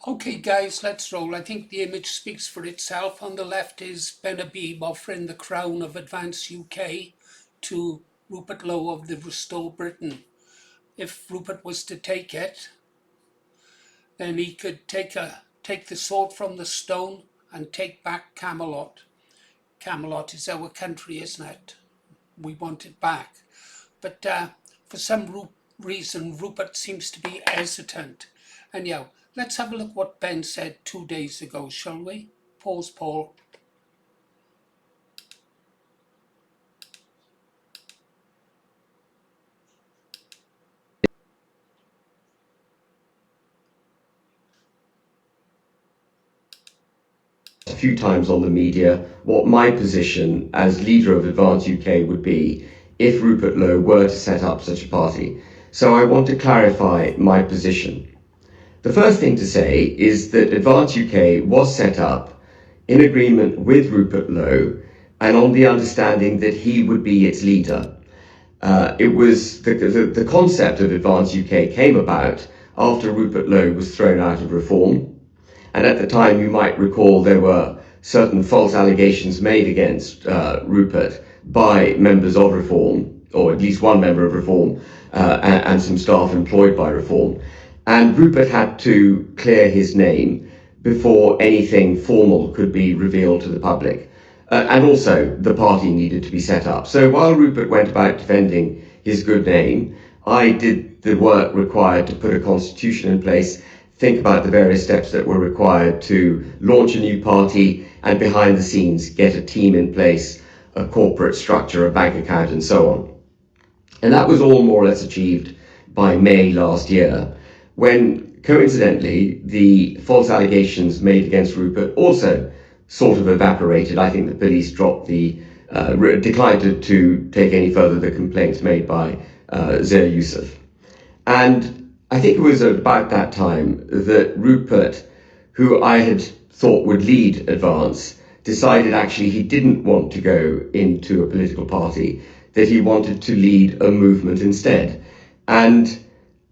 Okay, guys, let's roll. I think the image speaks for itself. On the left is Ben Habib offering the crown of Advance UK to Rupert Lowe of the Restore Britain. If Rupert was to take it, then he could take the sword from the stone and take back Camelot. Camelot is our country, isn't it? We want it back. But for some reason, Rupert seems to be hesitant. Anyhow, let's have a look what Ben said 2 days ago, shall we? Pause, Paul. A few times on the media what my position as leader of Advance UK would be if Rupert Lowe were to set up such a party. So I want to clarify my position. The first thing to say is that Advance UK was set up in agreement with Rupert Lowe and on the understanding that he would be its leader. It was the concept of Advance UK came about after Rupert Lowe was thrown out of Reform. And at the time, you might recall there were certain false allegations made against Rupert by members of Reform, or at least one member of Reform, and some staff employed by Reform. And Rupert had to clear his name before anything formal could be revealed to the public. And also, the party needed to be set up. So while Rupert went about defending his good name, I did the work required to put a constitution in place, think about the various steps that were required to launch a new party, and behind the scenes get a team in place, a corporate structure, a bank account, and so on. And that was all more or less achieved by May last year, when coincidentally the false allegations made against Rupert also sort of evaporated. I think the police dropped declined to take any further the complaints made by Zia Youssef. And I think it was about that time that Rupert, who I had thought would lead Advance, decided actually he didn't want to go into a political party, that he wanted to lead a movement instead. And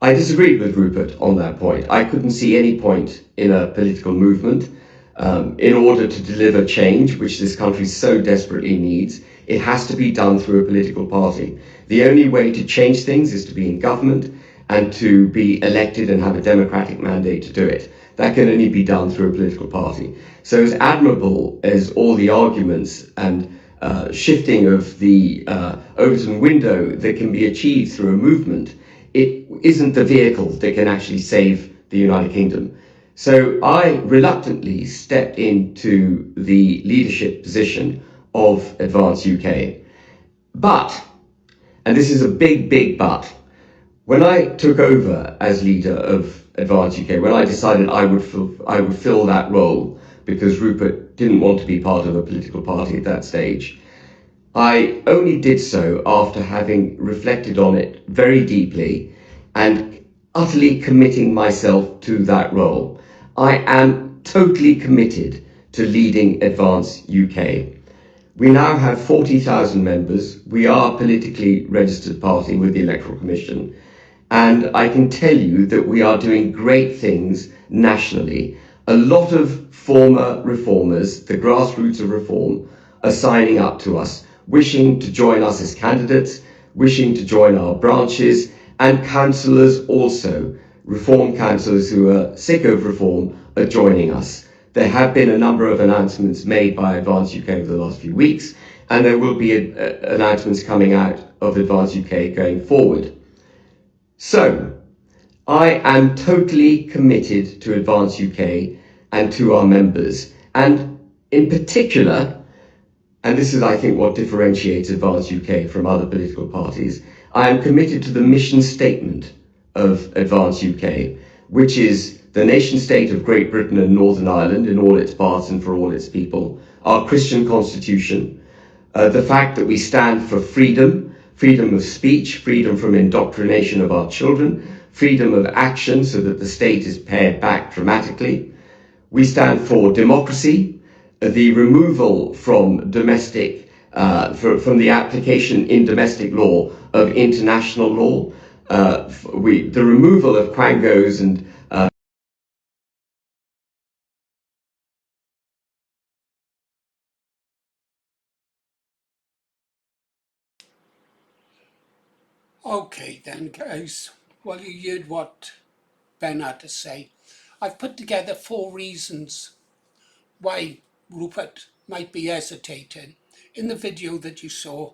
I disagreed with Rupert on that point. I couldn't see any point in a political movement. In order to deliver change, which this country so desperately needs, it has to be done through a political party. The only way to change things is to be in government and to be elected and have a democratic mandate to do it. That can only be done through a political party. So as admirable as all the arguments and shifting of the Overton window that can be achieved through a movement, it isn't the vehicle that can actually save the United Kingdom. So I reluctantly stepped into the leadership position of Advance UK. But, and this is a big, big but, when I took over as leader of Advance UK, when I decided I would fill that role because Rupert didn't want to be part of a political party at that stage, I only did so after having reflected on it very deeply and utterly committing myself to that role. I am totally committed to leading Advance UK. We now have 40,000 members. We are a politically registered party with the Electoral Commission. And I can tell you that we are doing great things nationally. A lot of former reformers, the grassroots of reform, are signing up to us, wishing to join us as candidates, wishing to join our branches, and councillors also. Reform councillors who are sick of reform are joining us. There have been a number of announcements made by Advance UK over the last few weeks, and there will be announcements coming out of Advance UK going forward. So, I am totally committed to Advance UK and to our members, and in particular, and this is, I think, what differentiates Advance UK from other political parties, I am committed to the mission statement of Advance UK, which is the nation state of Great Britain and Northern Ireland in all its parts and for all its people, our Christian constitution, the fact that we stand for freedom of speech, freedom from indoctrination of our children, freedom of action so that the state is pared back dramatically. We stand for democracy, the removal from domestic, from the application in domestic law of international law, the removal of quangos and Okay then, guys. Well, you heard what Ben had to say. I've put together 4 reasons why Rupert might be hesitating. In the video that you saw,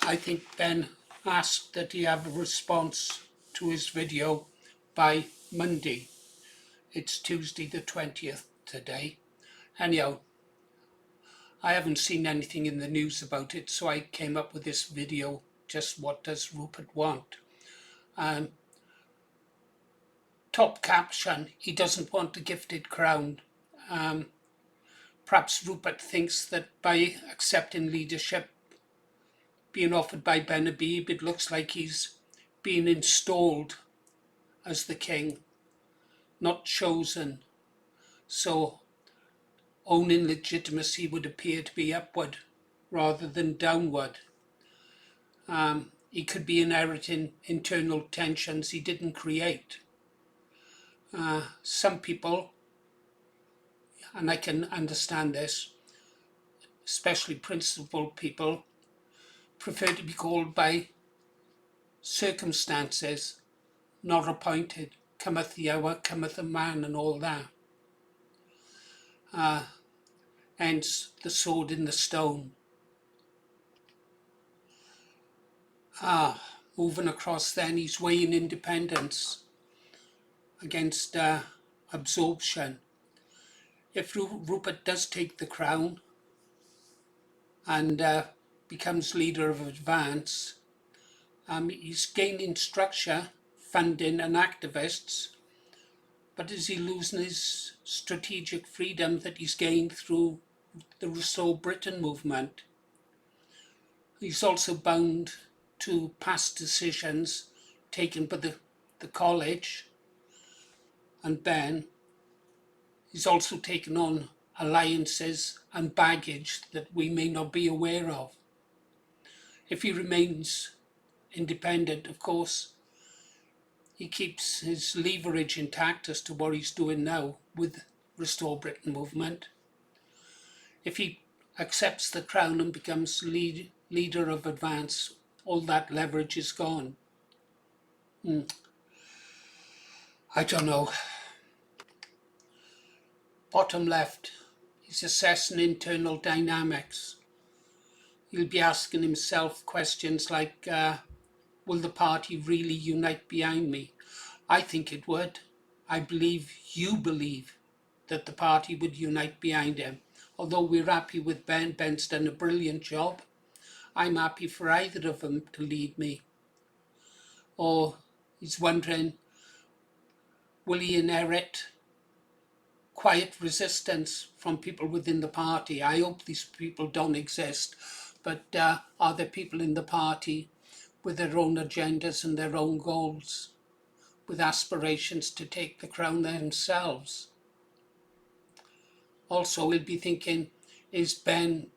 I think Ben asked that he have a response to his video by Monday. It's Tuesday the 20th today. Anyhow, I haven't seen anything in the news about it, so I came up with this video. Just what does Rupert want? Um, Top caption, he doesn't want a gifted crown. Perhaps Rupert thinks that by accepting leadership being offered by Ben Habib, it looks like he's being installed as the king, not chosen. So owning legitimacy would appear to be upward rather than downward. He could be inheriting internal tensions he didn't create. Some people, and I can understand this, especially principled people, prefer to be called by circumstances, not appointed. Cometh the hour, cometh the man, and all that. Hence the sword in the stone. Moving across then, he's weighing independence against absorption. If Rupert does take the crown and becomes leader of Advance, he's gaining structure, funding and activists, but is he losing his strategic freedom that he's gained through the Restore Britain movement? He's also bound to past decisions taken by the college, and Ben. He's also taken on alliances and baggage that we may not be aware of. If he remains independent, of course, he keeps his leverage intact as to what he's doing now with Restore Britain movement. If he accepts the crown and becomes leader of Advance, all that leverage is gone. I don't know. Bottom left, he's assessing internal dynamics. He'll be asking himself questions like, will the party really unite behind me? I think it would. I believe you believe that the party would unite behind him. Although we're happy with Ben, Ben's done a brilliant job. I'm happy for either of them to lead me. Or he's wondering, will he inherit quiet resistance from people within the party? I hope these people don't exist, but are there people in the party with their own agendas and their own goals, with aspirations to take the crown themselves? Also, we'll be thinking, is Ben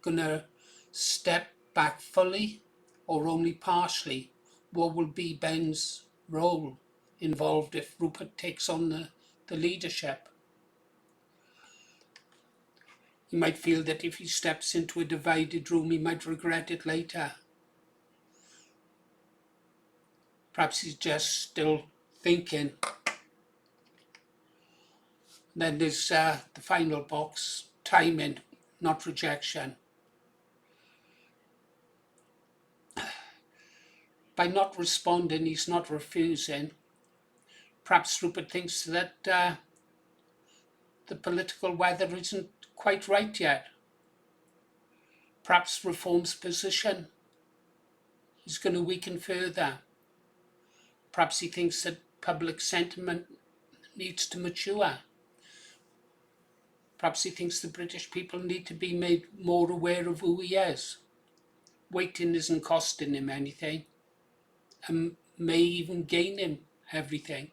gonna step back fully or only partially? What will be Ben's role involved if Rupert takes on the leadership? He might feel that if he steps into a divided room, he might regret it later. Perhaps he's just still thinking. Then there's the final box, timing, not rejection. By not responding, he's not refusing. Perhaps Rupert thinks that the political weather isn't quite right yet. Perhaps Reform's position is going to weaken further. Perhaps he thinks that public sentiment needs to mature. Perhaps he thinks the British people need to be made more aware of who he is. Waiting isn't costing him anything, and may even gain him everything.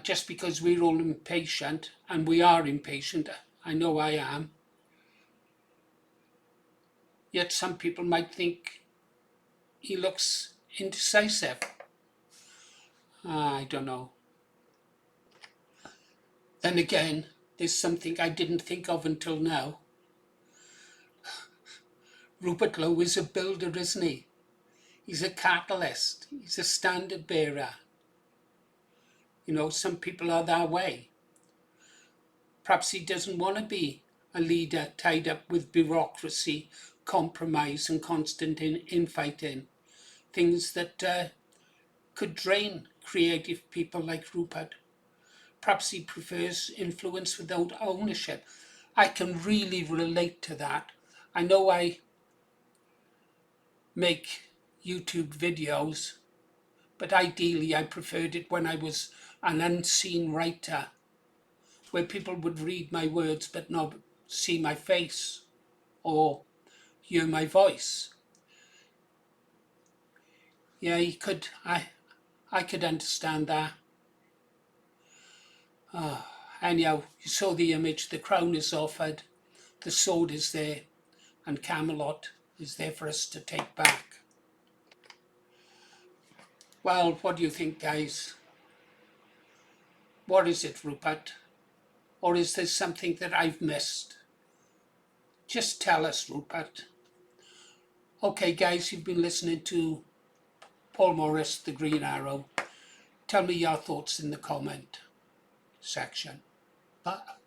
Just because we're all impatient, and we are impatient, I know I am, yet some people might think he looks indecisive. I don't know. Then again, there's something I didn't think of until now. Rupert Lowe is a builder, isn't he? He's a catalyst. He's a standard bearer. You know, some people are that way. Perhaps he doesn't want to be a leader tied up with bureaucracy, compromise and constant infighting. Things that could drain creative people like Rupert. Perhaps he prefers influence without ownership. I can really relate to that. I know I make YouTube videos, but ideally I preferred it when I was an unseen writer, where people would read my words but not see my face or hear my voice. Yeah, I could understand that. Anyhow, you saw the image, the crown is offered, the sword is there, and Camelot is there for us to take back. Well, what do you think, guys? What is it, Rupert? Or is there something that I've missed? Just tell us, Rupert. Okay, guys, you've been listening to Paul Morris, The Green Arrow. Tell me your thoughts in the comment section. Bye.